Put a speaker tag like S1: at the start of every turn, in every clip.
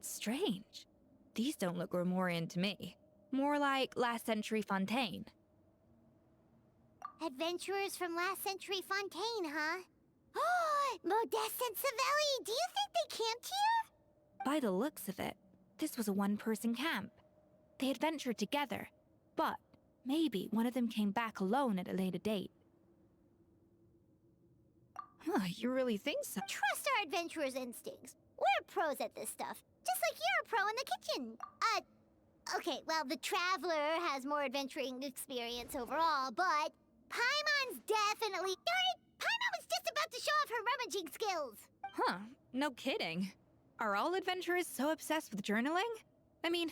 S1: Strange. These don't look Romorian to me. More like last century Fontaine.
S2: Adventurers from last century Fontaine, huh? Oh, Modeste and Savelli, do you think they camped here?
S1: By the looks of it, this was a one-person camp. They adventured together, but maybe one of them came back alone at a later date. Huh, you really think so?
S2: Trust our adventurers' instincts. We're pros at this stuff, just like you're a pro in the kitchen. Okay, well, the Traveler has more adventuring experience overall, but Paimon's definitely... Darn it! Paimon was just about to show off her rummaging skills!
S1: Huh, no kidding. Are all adventurers so obsessed with journaling? I mean,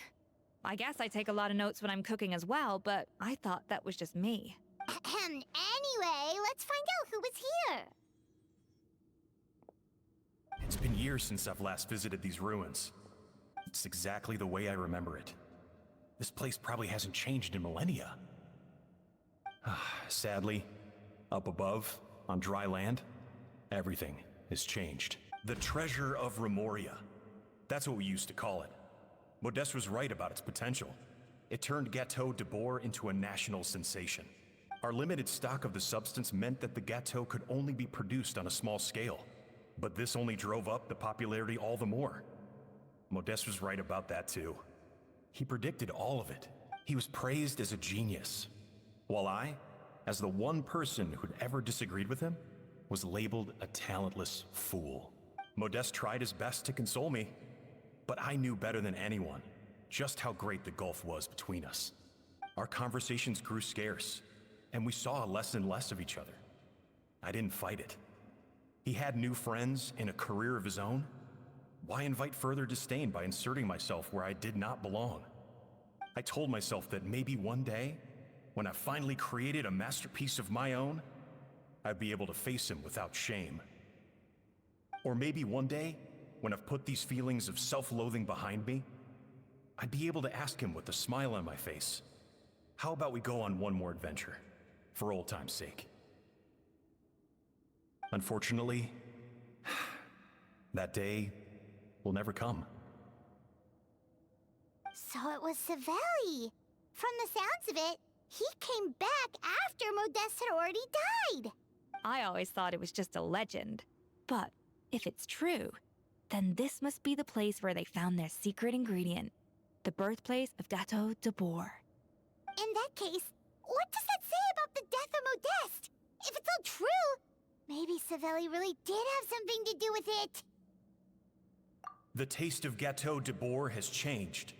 S1: I guess I take a lot of notes when I'm cooking as well, but I thought that was just me.
S2: Anyway, let's find out who was here.
S3: It's been years since I've last visited these ruins. It's exactly the way I remember it. This place probably hasn't changed in millennia. Sadly, up above, on dry land, everything has changed. The treasure of Remoria. That's what we used to call it. Modeste was right about its potential. It turned Gâteau de Bourg into a national sensation. Our limited stock of the substance meant that the gâteau could only be produced on a small scale. But this only drove up the popularity all the more. Modeste was right about that too. He predicted all of it. He was praised as a genius, while I, as the one person who'd ever disagreed with him, was labeled a talentless fool. Modeste tried his best to console me, but I knew better than anyone just how great the gulf was between us. Our conversations grew scarce, and we saw less and less of each other. I didn't fight it. He had new friends and a career of his own. Why invite further disdain by inserting myself where I did not belong? I told myself that maybe one day, when I finally created a masterpiece of my own, I'd be able to face him without shame. Or maybe one day, when I've put these feelings of self-loathing behind me, I'd be able to ask him with a smile on my face, how about we go on one more adventure, for old time's sake? Unfortunately, that day will never come.
S2: So it was Savelli. From the sounds of it, he came back after Modeste had already died.
S1: I always thought it was just a legend. But if it's true, then this must be the place where they found their secret ingredient, the birthplace of Gâteau de Bourg.
S2: In that case, what does that say about the death of Modeste? If it's all true, maybe Savelli really did have something to do with it.
S3: The taste of Gâteau de Bourg has changed.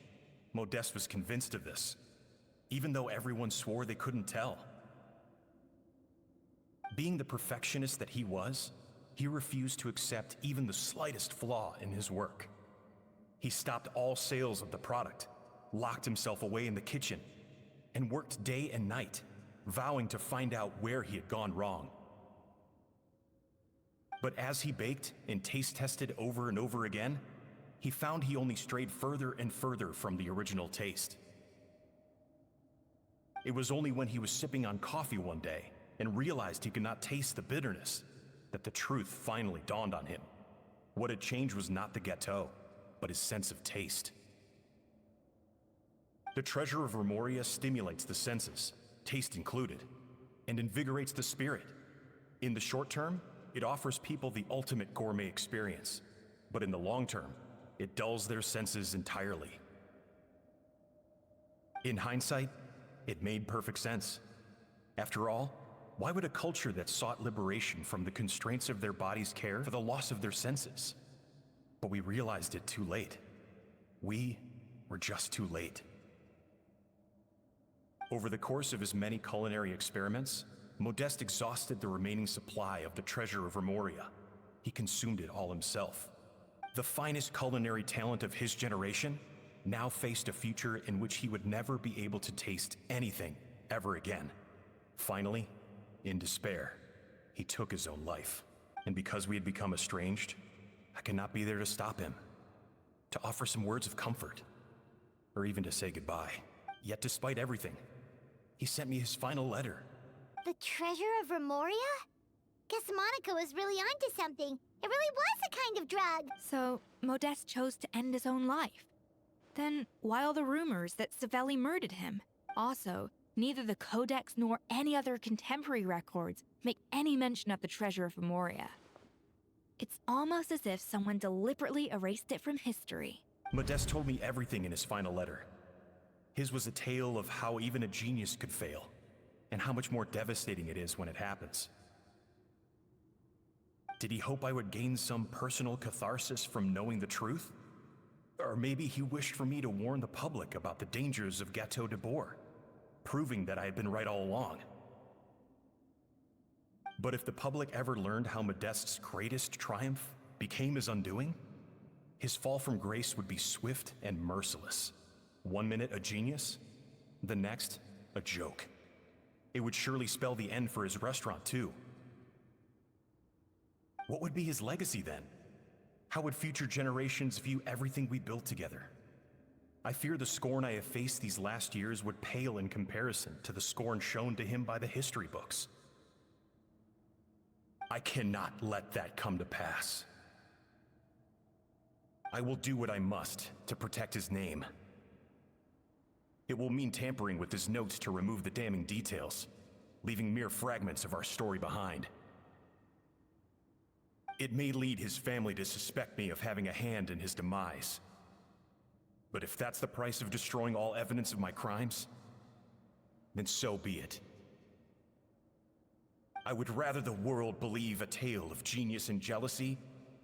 S3: Modeste was convinced of this, even though everyone swore they couldn't tell. Being the perfectionist that he was, he refused to accept even the slightest flaw in his work. He stopped all sales of the product, locked himself away in the kitchen, and worked day and night, vowing to find out where he had gone wrong. But as he baked and taste tested over and over again, he found he only strayed further and further from the original taste. It was only when he was sipping on coffee one day and realized he could not taste the bitterness that the truth finally dawned on him. What had changed was not the gâteau, but his sense of taste. The treasure of Remoria stimulates the senses, taste included, and invigorates the spirit. In the short term, it offers people the ultimate gourmet experience, but in the long term, it dulls their senses entirely. In hindsight, it made perfect sense. After all, why would a culture that sought liberation from the constraints of their bodies care for the loss of their senses? But we realized it too late. We were just too late. Over the course of his many culinary experiments, Modeste exhausted the remaining supply of the treasure of Remoria. He consumed it all himself. The finest culinary talent of his generation now faced a future in which he would never be able to taste anything ever again. Finally, in despair, he took his own life. And because we had become estranged, I could not be there to stop him, to offer some words of comfort, or even to say goodbye. Yet despite everything, he sent me his final letter.
S2: The treasure of Remoria? Guess Monica was really onto something, It really was a kind of drug.
S1: So, Modeste chose to end his own life. Then, why all the rumors that Savelli murdered him? Also, neither the Codex nor any other contemporary records make any mention of the treasure of Memoria. It's almost as if someone deliberately erased it from history.
S3: Modeste told me everything in his final letter. His was a tale of how even a genius could fail, and how much more devastating it is when it happens. Did he hope I would gain some personal catharsis from knowing the truth? Or maybe he wished for me to warn the public about the dangers of Gâteau de Bourg, proving that I had been right all along. But if the public ever learned how Modeste's greatest triumph became his undoing, his fall from grace would be swift and merciless. 1 minute a genius, the next a joke. It would surely spell the end for his restaurant too. What would be his legacy then? How would future generations view everything we built together? I fear the scorn I have faced these last years would pale in comparison to the scorn shown to him by the history books. I cannot let that come to pass. I will do what I must to protect his name. It will mean tampering with his notes to remove the damning details, leaving mere fragments of our story behind. It may lead his family to suspect me of having a hand in his demise. But if that's the price of destroying all evidence of my crimes, then so be it. I would rather the world believe a tale of genius and jealousy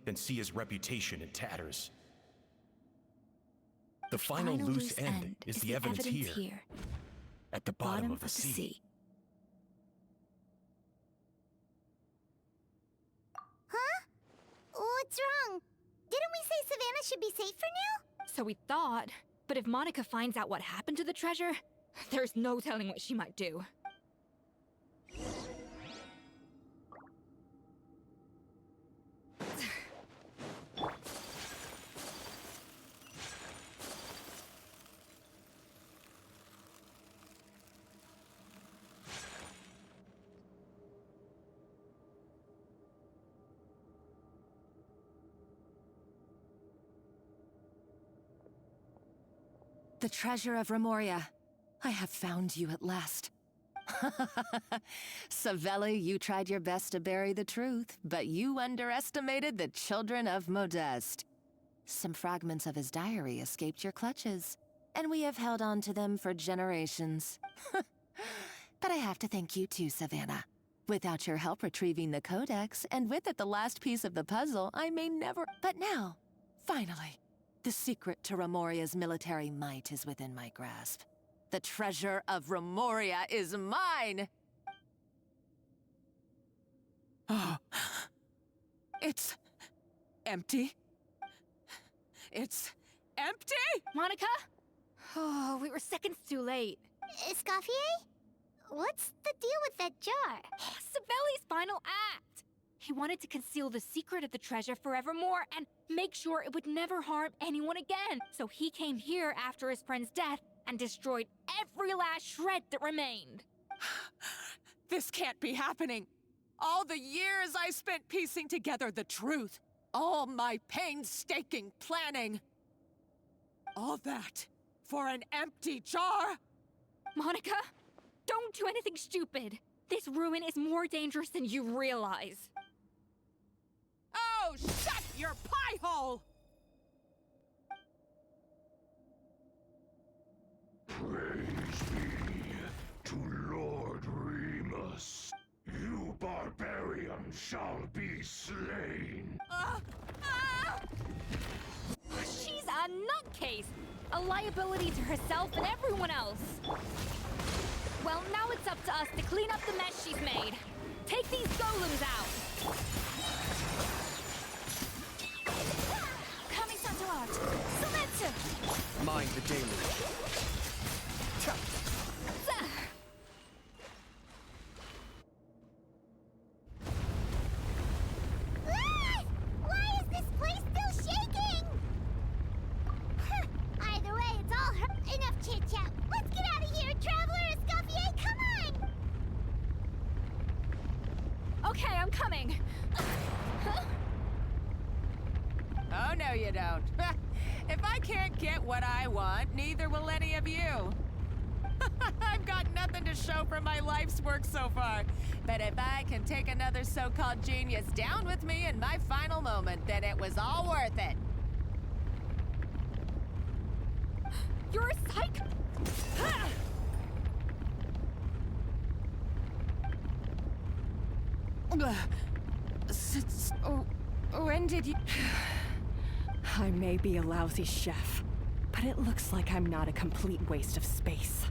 S3: than see his reputation in tatters. The final loose end is the evidence here, at the bottom of the sea.
S2: Huh? What's wrong? Didn't we say Savanna should be safe for now?
S1: So we thought, but if Monica finds out what happened to the treasure, there's no telling what she might do.
S4: The treasure of Remoria. I have found you at last. Savelli, you tried your best to bury the truth, but you underestimated the children of Modeste. Some fragments of his diary escaped your clutches, and we have held on to them for generations. But I have to thank you too, Savanna. Without your help retrieving the Codex, and with it the last piece of the puzzle, I may never... But now, finally, the secret to Remoria's military might is within my grasp. The treasure of Remoria is mine! Oh. It's... empty? It's... empty?!
S1: Monica? Oh, we were seconds too late.
S2: Escoffier? What's the deal with that jar?
S1: Savelli's final act! He wanted to conceal the secret of the treasure forevermore and make sure it would never harm anyone again. So he came here after his friend's death and destroyed every last shred that remained.
S4: This can't be happening. All the years I spent piecing together the truth. All my painstaking planning. All that for an empty jar?
S1: Monica, don't do anything stupid. This ruin is more dangerous than you realize.
S4: Oh, shut your pie hole!
S5: Praise be to Lord Remus. You barbarian shall be slain.
S1: She's a nutcase! A liability to herself and everyone else. Well, now it's up to us to clean up the mess she's made. Take these golems out!
S4: Coming, Santoart! Silenzio!
S3: Mind the deluge.
S2: Ah! Why is this place still shaking? Either way, it's all her. Enough chit-chat. Let's get out of here, Traveler Escoffier, come on!
S1: Okay, I'm coming.
S4: Oh, no, you don't. If I can't get what I want, neither will any of you. I've got nothing to show for my life's work so far. But if I can take another so-called genius down with me in my final moment, then it was all worth it.
S1: You're a psych.
S6: When did you... I may be a lousy chef, but it looks like I'm not a complete waste of space.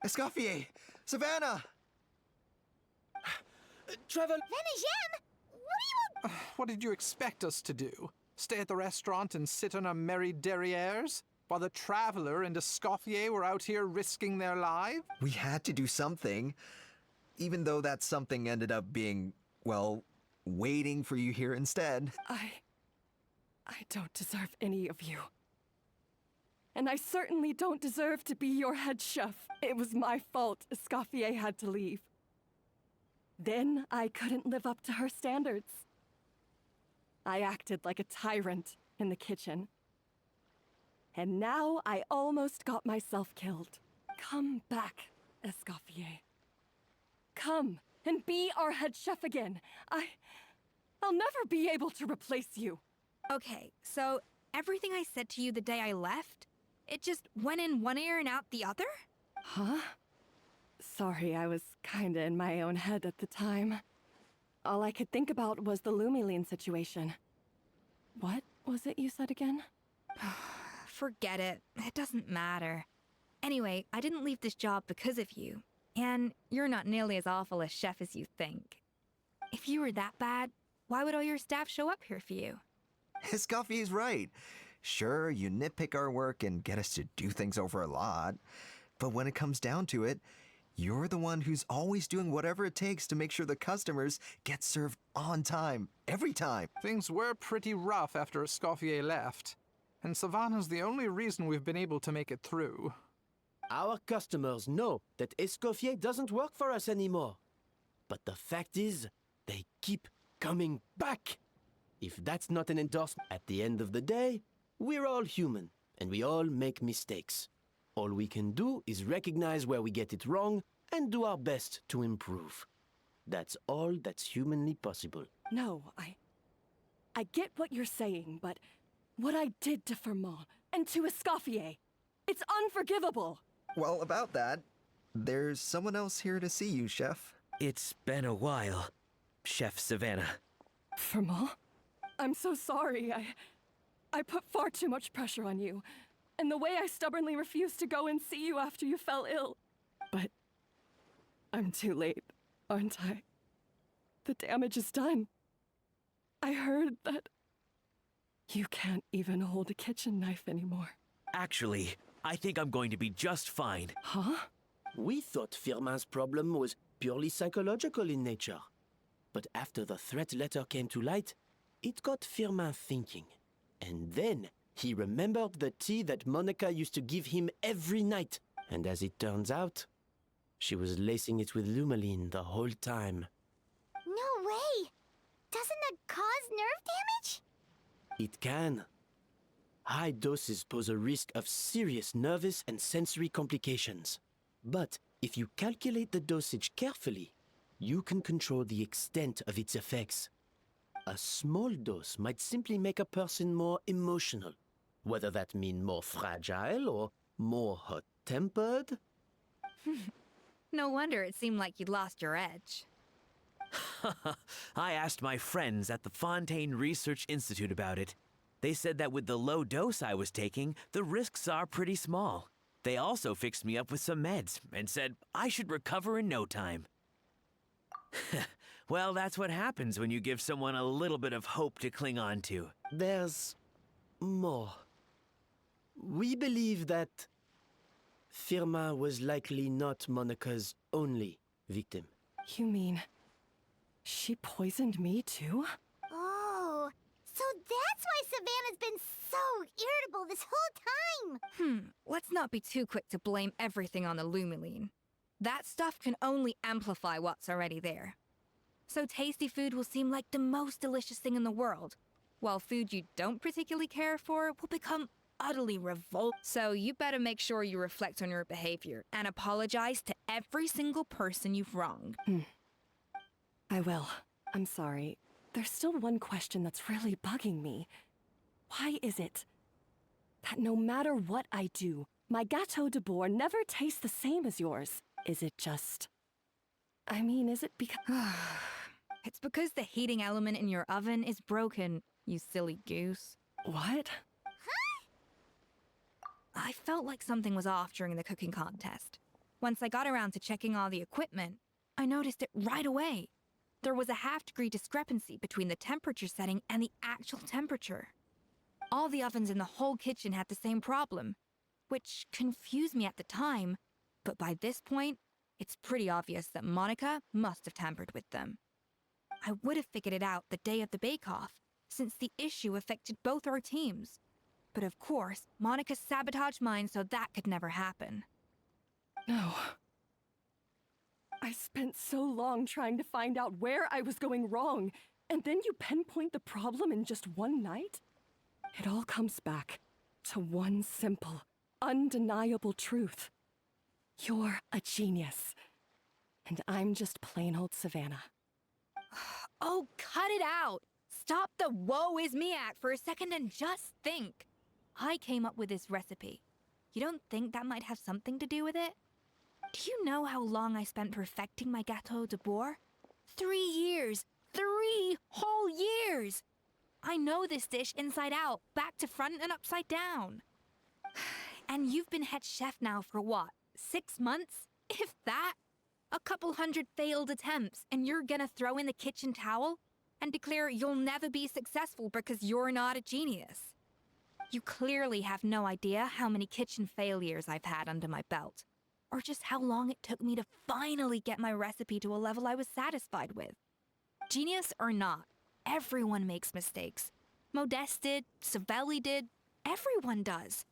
S7: Escoffier! Savanna!
S8: Travel.
S2: Venejem, what are you...
S8: What did you expect us to do? Stay at the restaurant and sit on our merry derrieres? While the Traveler and Escoffier were out here risking their lives?
S7: We had to do something. Even though that something ended up being, well, waiting for you here instead.
S6: I don't deserve any of you. And I certainly don't deserve to be your head chef. It was my fault Escoffier had to leave. Then I couldn't live up to her standards. I acted like a tyrant in the kitchen. And now I almost got myself killed. Come back, Escoffier. Come and be our head chef again. I'll never be able to replace you.
S1: Okay, so everything I said to you the day I left, it just went in one ear and out the other?
S6: Huh? Sorry, I was kinda in my own head at the time. All I could think about was the Lumiline situation. What was it you said again?
S1: Forget it. It doesn't matter. Anyway, I didn't leave this job because of you. And you're not nearly as awful a chef as you think. If you were that bad, why would all your staff show up here for you?
S7: Escoffier's right. Sure, you nitpick our work and get us to do things over a lot. But when it comes down to it, you're the one who's always doing whatever it takes to make sure the customers get served on time, every time.
S8: Things were pretty rough after Escoffier left. And Savanna's the only reason we've been able to make it through.
S9: Our customers know that Escoffier doesn't work for us anymore. But the fact is, they keep coming back. If that's not an endorsement, at the end of the day, we're all human, and we all make mistakes. All we can do is recognize where we get it wrong and do our best to improve. That's all that's humanly possible.
S6: No, I get what you're saying, but what I did to Firmont and to Escoffier, it's unforgivable.
S7: Well, about that, there's someone else here to see you, Chef.
S10: It's been a while, Chef Savanna.
S6: Firmont? I'm so sorry. I put far too much pressure on you. And the way I stubbornly refused to go and see you after you fell ill. But I'm too late, aren't I? The damage is done. I heard that you can't even hold a kitchen knife anymore.
S10: Actually, I think I'm going to be just fine.
S6: Huh?
S9: We thought Firmin's problem was purely psychological in nature. But after the threat letter came to light, it got Firmin thinking. And then he remembered the tea that Monica used to give him every night. And as it turns out, she was lacing it with Lumiline the whole time.
S2: No way! Doesn't that cause nerve damage?
S9: It can. High doses pose a risk of serious nervous and sensory complications. But if you calculate the dosage carefully, you can control the extent of its effects. A small dose might simply make a person more emotional, whether that means more fragile or more hot-tempered.
S1: No wonder it seemed like you'd lost your edge.
S10: I asked my friends at the Fontaine Research Institute about it. They said that with the low dose I was taking, the risks are pretty small. They also fixed me up with some meds and said I should recover in no time. Well, that's what happens when you give someone a little bit of hope to cling on to.
S9: There's more. We believe that Firma was likely not Monica's only victim.
S6: You mean she poisoned me too?
S2: Oh, so that's why Savannah's been so irritable this whole time.
S1: Let's not be too quick to blame everything on the Lumiline. That stuff can only amplify what's already there. So tasty food will seem like the most delicious thing in the world, while food you don't particularly care for will become utterly revolting. So you better make sure you reflect on your behavior and apologize to every single person you've wronged.
S6: I will. I'm sorry. There's still one question that's really bugging me. Why is it that no matter what I do, my gâteau de bois never tastes the same as yours? Is it just... I mean, is it because...
S1: It's because the heating element in your oven is broken, you silly goose.
S6: What?
S1: I felt like something was off during the cooking contest. Once I got around to checking all the equipment, I noticed it right away. There was a half-degree discrepancy between the temperature setting and the actual temperature. All the ovens in the whole kitchen had the same problem, which confused me at the time, but by this point, it's pretty obvious that Monica must have tampered with them. I would have figured it out the day of the bake-off, since the issue affected both our teams. But of course, Monica sabotaged mine so that could never happen.
S6: No. I spent so long trying to find out where I was going wrong, and then you pinpoint the problem in just one night? It all comes back to one simple, undeniable truth. You're a genius, and I'm just plain old Savannah.
S1: Oh, cut it out! Stop the woe is me act for a second and just think. I came up with this recipe. You don't think that might have something to do with it? Do you know how long I spent perfecting my gâteau de bois? 3 years! 3 whole years! I know this dish inside out, back to front and upside down. And you've been head chef now for what, 6 months? If that? A couple hundred failed attempts, and you're gonna throw in the kitchen towel and declare you'll never be successful because you're not a genius. You clearly have no idea how many kitchen failures I've had under my belt, or just how long it took me to finally get my recipe to a level I was satisfied with. Genius or not, everyone makes mistakes. Modeste did, Savelli did, everyone does.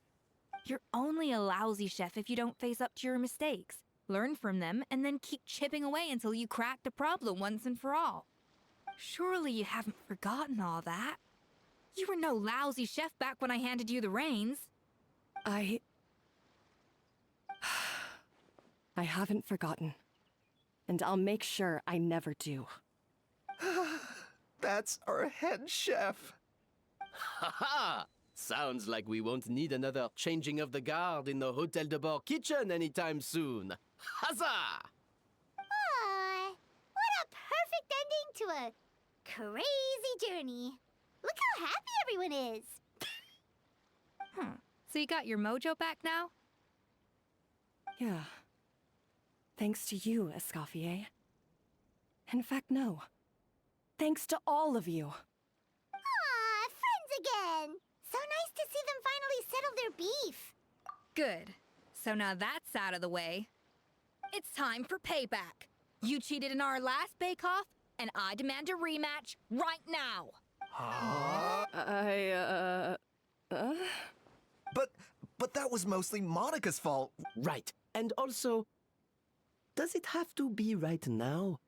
S1: You're only a lousy chef if you don't face up to your mistakes, learn from them, and then keep chipping away until you crack the problem once and for all. Surely you haven't forgotten all that. You were no lousy chef back when I handed you the reins.
S6: I haven't forgotten. And I'll make sure I never do.
S7: That's our head chef.
S9: Ha! Sounds like we won't need another changing of the guard in the Hotel de Bord kitchen anytime soon. Huzzah!
S2: Aw, what a perfect ending to a crazy journey. Look how happy everyone is.
S1: So you got your mojo back now?
S6: Yeah. Thanks to you, Escoffier. In fact, no. Thanks to all of you.
S2: Aw, friends again. So nice to see them finally settle their beef.
S1: Good. So now that's out of the way. It's time for payback. You cheated in our last bake-off, and I demand a rematch right now.
S7: But that was mostly Monica's fault.
S9: Right. And also, does it have to be right now?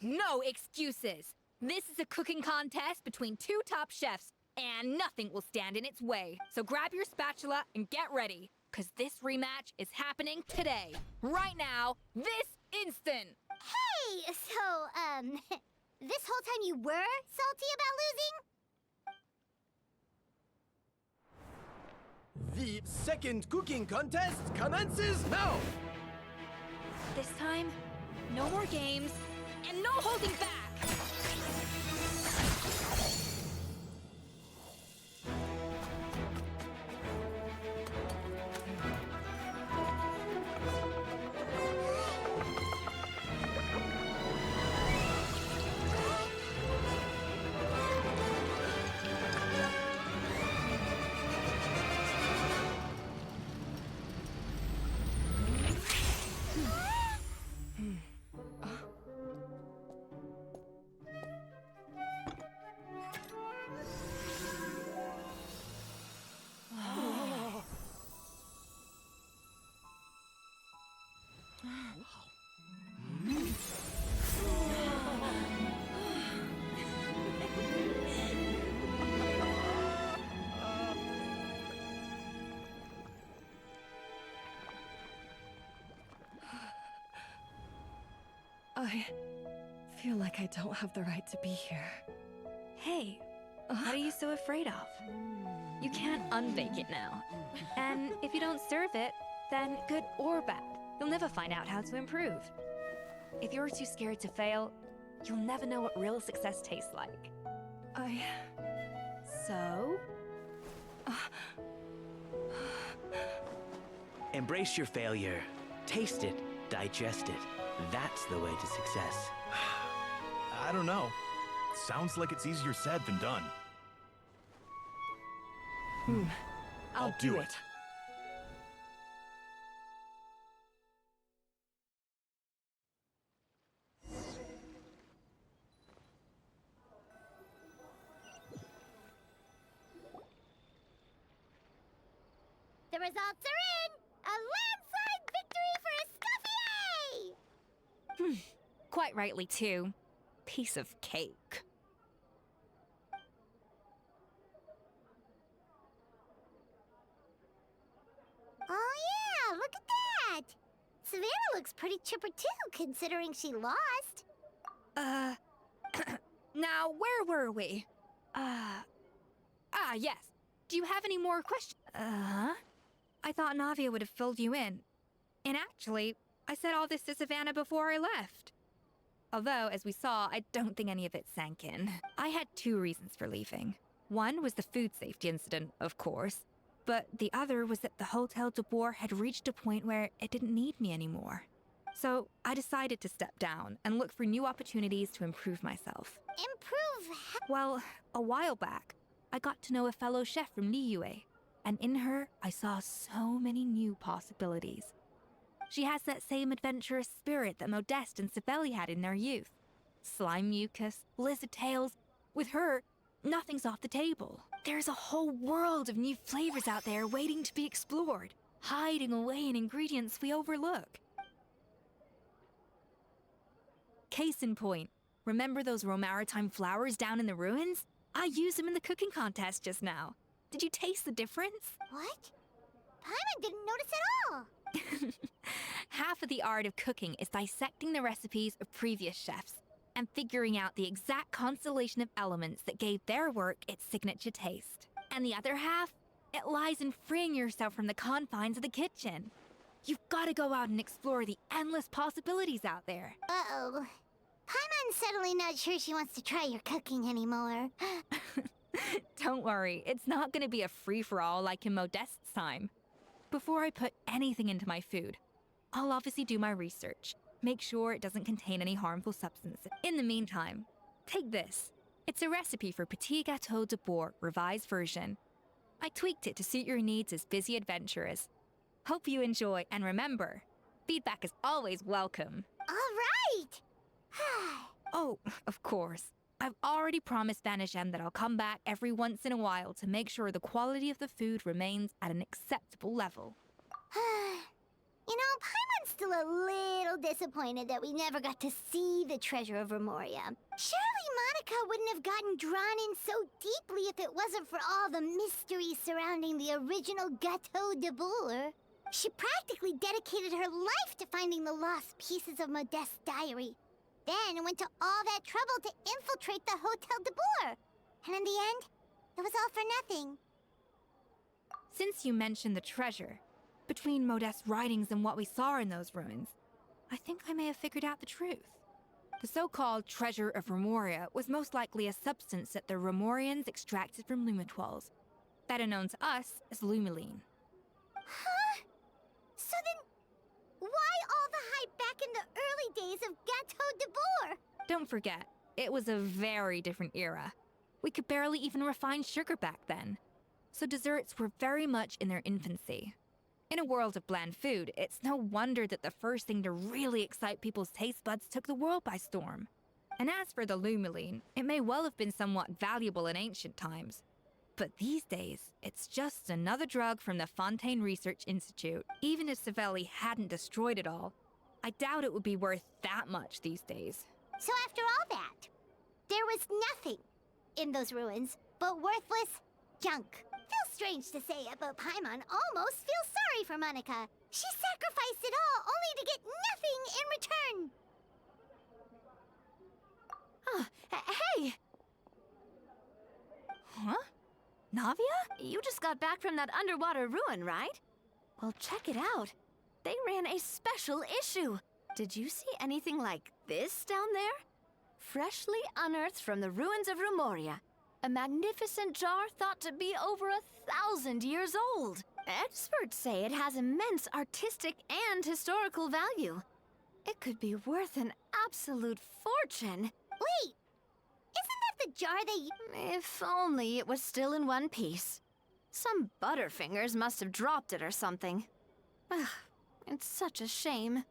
S1: No excuses. This is a cooking contest between 2 top chefs, and nothing will stand in its way. So grab your spatula and get ready, because this rematch is happening today. Right now, this instant.
S2: Hey, so, this whole time you were salty about losing?
S9: The second cooking contest commences now!
S1: This time, no more games, and no holding back!
S6: I feel like I don't have the right to be here.
S1: Hey, what are you so afraid of? You can't unbake it now. And if you don't serve it, then good or bad, you'll never find out how to improve. If you're too scared to fail, you'll never know what real success tastes like. So?
S10: Embrace your failure. Taste it. Digest it. That's the way to success.
S3: I don't know. Sounds like it's easier said than done.
S6: I'll do it.
S2: The results are in! A landslide victory for Escoffier!
S1: Quite rightly, too. Piece of cake.
S2: Oh yeah, look at that! Savannah looks pretty chipper too, considering she lost.
S1: Now, where were we? Yes. Do you have any more questions? I thought Navia would have filled you in. And actually, I said all this to Savannah before I left. Although, as we saw, I don't think any of it sank in. I had 2 reasons for leaving. One was the food safety incident, of course. But the other was that the Hotel de Boer had reached a point where it didn't need me anymore. So I decided to step down and look for new opportunities to improve myself.
S2: Improve
S1: Well, a while back, I got to know a fellow chef from Liyue, and in her, I saw so many new possibilities. She has that same adventurous spirit that Modeste and Savelli had in their youth. Slime mucus, lizard tails. With her, nothing's off the table. There's a whole world of new flavors out there waiting to be explored, hiding away in ingredients we overlook. Case in point, remember those Romaritime flowers down in the ruins? I used them in the cooking contest just now. Did you taste the difference?
S2: What? Paimon didn't notice at all!
S1: Half of the art of cooking is dissecting the recipes of previous chefs and figuring out the exact constellation of elements that gave their work its signature taste. And the other half, it lies in freeing yourself from the confines of the kitchen. You've got to go out and explore the endless possibilities out there.
S2: Uh-oh. Paimon's suddenly not sure she wants to try your cooking anymore.
S1: Don't worry, it's not going to be a free-for-all like in Modeste's time. Before I put anything into my food, I'll obviously do my research. Make sure it doesn't contain any harmful substances. In the meantime, take this. It's a recipe for Petit Gâteau de Boer, revised version. I tweaked it to suit your needs as busy adventurers. Hope you enjoy, and remember, feedback is always welcome.
S2: All right!
S1: Oh, of course. I've already promised Vanishem that I'll come back every once in a while to make sure the quality of the food remains at an acceptable level.
S2: You know, Paimon's still a little disappointed that we never got to see the treasure of Remoria. Surely Monica wouldn't have gotten drawn in so deeply if it wasn't for all the mystery surrounding the original Gâteau de Boer. She practically dedicated her life to finding the lost pieces of Modeste's diary. Then went to all that trouble to infiltrate the Hotel de Boer. And in the end, it was all for nothing.
S1: Since you mentioned the treasure, between Modeste's writings and what we saw in those ruins, I think I may have figured out the truth. The so-called treasure of Remoria was most likely a substance that the Remorians extracted from Lumitoiles, better known to us as Lumiline.
S2: Huh? So then, why all the hype back in the early days of Gâteau de Boer?
S1: Don't forget, it was a very different era. We could barely even refine sugar back then, so desserts were very much in their infancy. In a world of bland food, it's no wonder that the first thing to really excite people's taste buds took the world by storm. And as for the Lumiline, it may well have been somewhat valuable in ancient times. But these days, it's just another drug from the Fontaine Research Institute. Even if Savelli hadn't destroyed it all, I doubt it would be worth that much these days.
S2: So after all that, there was nothing in those ruins but worthless junk. Feels strange to say it, but Paimon almost feels sorry for Monica. She sacrificed it all only to get nothing in return.
S11: Hey!
S1: Huh? Navia?
S11: You just got back from that underwater ruin, right? Well, check it out. They ran a special issue. Did you see anything like this down there? Freshly unearthed from the ruins of Rumoria. A magnificent jar thought to be over 1,000 years old. Experts say it has immense artistic and historical value. It could be worth an absolute fortune.
S2: Wait! Isn't that the jar they...
S11: If only it was still in one piece. Some butterfingers must have dropped it or something. Ugh, it's such a shame.